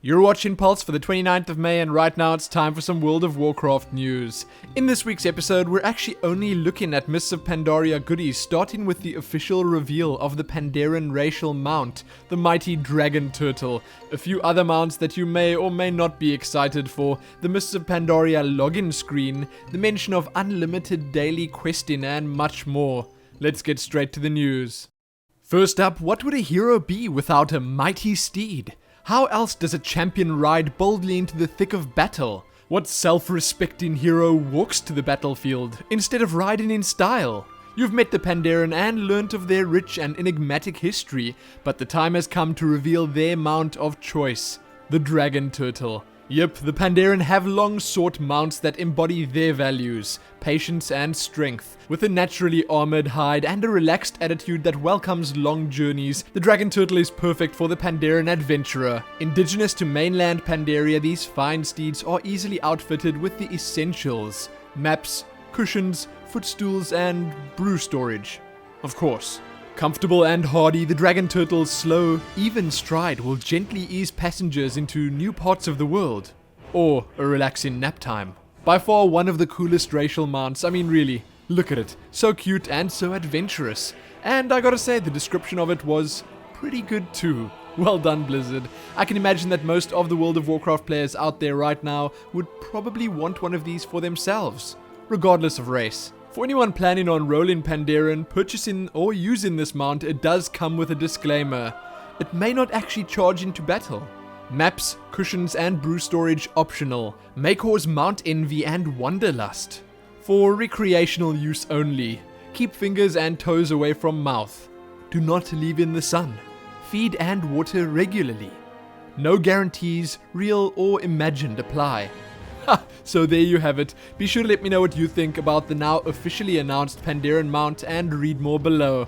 You're watching Pulse for the 29th of May, and right now it's time for some World of Warcraft news. In this week's episode, we're actually only looking at Mists of Pandaria goodies, starting with the official reveal of the Pandaren racial mount, the mighty dragon turtle, a few other mounts that you may or may not be excited for, the Mists of Pandaria login screen, the mention of unlimited daily questing, and much more. Let's get straight to the news. First up, what would a hero be without a mighty steed? How else does a champion ride boldly into the thick of battle? What self-respecting hero walks to the battlefield instead of riding in style? You've met the Pandaren and learnt of their rich and enigmatic history, but the time has come to reveal their mount of choice, the dragon turtle. Yep, the Pandaren have long sought mounts that embody their values, patience and strength. With a naturally armored hide and a relaxed attitude that welcomes long journeys, the dragon turtle is perfect for the Pandaren adventurer. Indigenous to mainland Pandaria, these fine steeds are easily outfitted with the essentials: maps, cushions, footstools, and brew storage. Of course. Comfortable and hardy, the dragon turtle's slow, even stride will gently ease passengers into new parts of the world. Or a relaxing nap time. By far one of the coolest racial mounts. I mean, really, look at it. So cute and so adventurous. And I gotta say, the description of it was pretty good too. Well done, Blizzard. I can imagine that most of the World of Warcraft players out there right now would probably want one of these for themselves, regardless of race. For anyone planning on rolling Pandaren, purchasing or using this mount, it does come with a disclaimer. It may not actually charge into battle. Maps, cushions, and brew storage optional. May cause mount envy and wanderlust. For recreational use only. Keep fingers and toes away from mouth. Do not leave in the sun. Feed and water regularly. No guarantees, real or imagined, apply. So there you have it. Be sure to let me know what you think about the now officially announced Pandaren mount and read more below.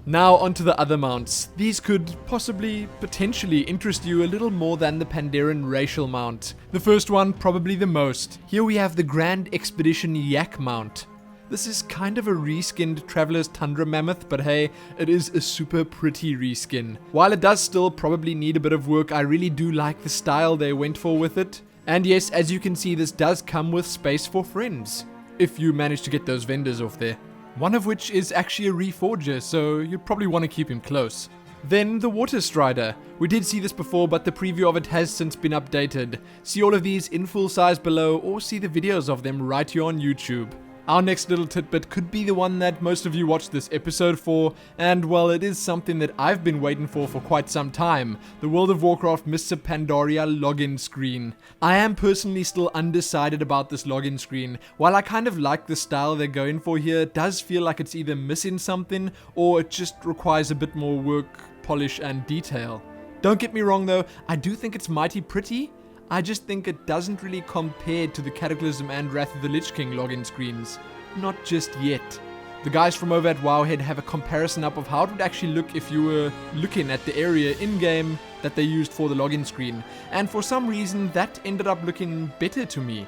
Now onto the other mounts. These could potentially interest you a little more than the Pandaren racial mount. The first one, probably the most. Here we have the Grand Expedition Yak mount. This is kind of a reskinned Traveler's Tundra Mammoth, but hey, it is a super pretty reskin. While it does still probably need a bit of work, I really do like the style they went for with it. And yes, as you can see, this does come with space for friends, if you manage to get those vendors off there. One of which is actually a reforger, so you'd probably want to keep him close. Then the Water Strider. We did see this before, but the preview of it has since been updated. See all of these in full size below, or see the videos of them right here on YouTube. Our next little tidbit could be the one that most of you watched this episode for, and well, it is something that I've been waiting for quite some time, the World of Warcraft Mists of Pandaria login screen. I am personally still undecided about this login screen. While I kind of like the style they're going for here, it does feel like it's either missing something, or it just requires a bit more work, polish, and detail. Don't get me wrong though, I do think it's mighty pretty. I just think it doesn't really compare to the Cataclysm and Wrath of the Lich King login screens. Not just yet. The guys from over at Wowhead have a comparison up of how it would actually look if you were looking at the area in-game that they used for the login screen, and for some reason that ended up looking better to me,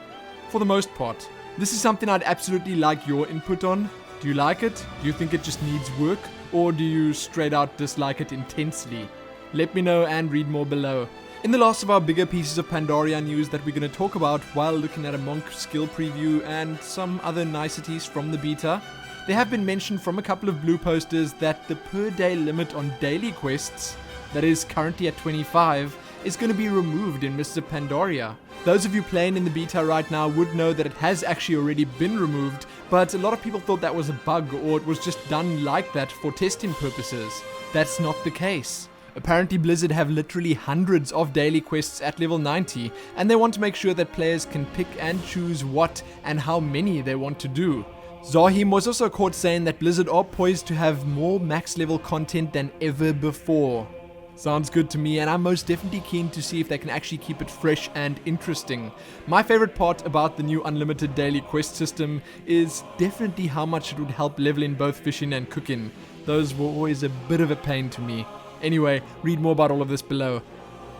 for the most part. This is something I'd absolutely like your input on. Do you like it? Do you think it just needs work? Or do you straight out dislike it intensely? Let me know and read more below. In the last of our bigger pieces of Pandaria news that we're going to talk about while looking at a Monk skill preview and some other niceties from the beta, there have been mentioned from a couple of blue posters that the per day limit on daily quests, that is currently at 25, is going to be removed in Mists of Pandaria. Those of you playing in the beta right now would know that it has actually already been removed, but a lot of people thought that was a bug or it was just done like that for testing purposes. That's not the case. Apparently Blizzard have literally hundreds of daily quests at level 90, and they want to make sure that players can pick and choose what and how many they want to do. Zahim was also caught saying that Blizzard are poised to have more max level content than ever before. Sounds good to me, and I'm most definitely keen to see if they can actually keep it fresh and interesting. My favorite part about the new unlimited daily quest system is definitely how much it would help leveling both fishing and cooking. Those were always a bit of a pain to me. Anyway, read more about all of this below.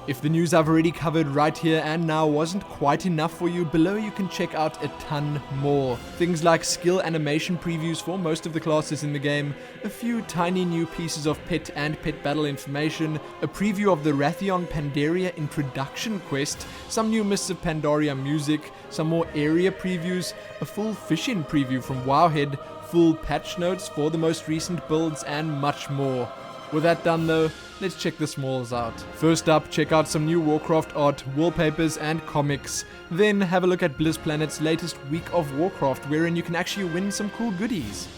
If the news I've already covered right here and now wasn't quite enough for you, below you can check out a ton more. Things like skill animation previews for most of the classes in the game, a few tiny new pieces of pet and pet battle information, a preview of the Wrathion Pandaria introduction quest, some new Mists of Pandaria music, some more area previews, a full fishing preview from Wowhead, full patch notes for the most recent builds, and much more. With that done though, let's check the smalls out. First up, check out some new WarCraft art, wallpapers and comics. Then have a look at BlizzPlanet's latest week of WarCraft, wherein you can actually win some cool goodies.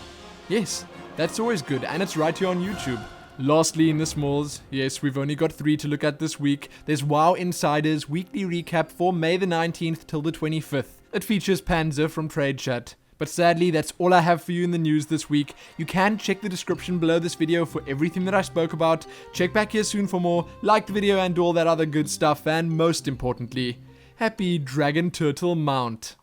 Yes, that's always good, and it's right here on YouTube. Lastly, in the smalls, yes, we've only got 3 to look at this week. There's WoW Insider's weekly recap for May the 19th till the 25th. It features Panzer from Trade Chat. But sadly, that's all I have for you in the news this week. You can check the description below this video for everything that I spoke about. Check back here soon for more, like the video and all that other good stuff, and most importantly, happy Dragon Turtle Mount.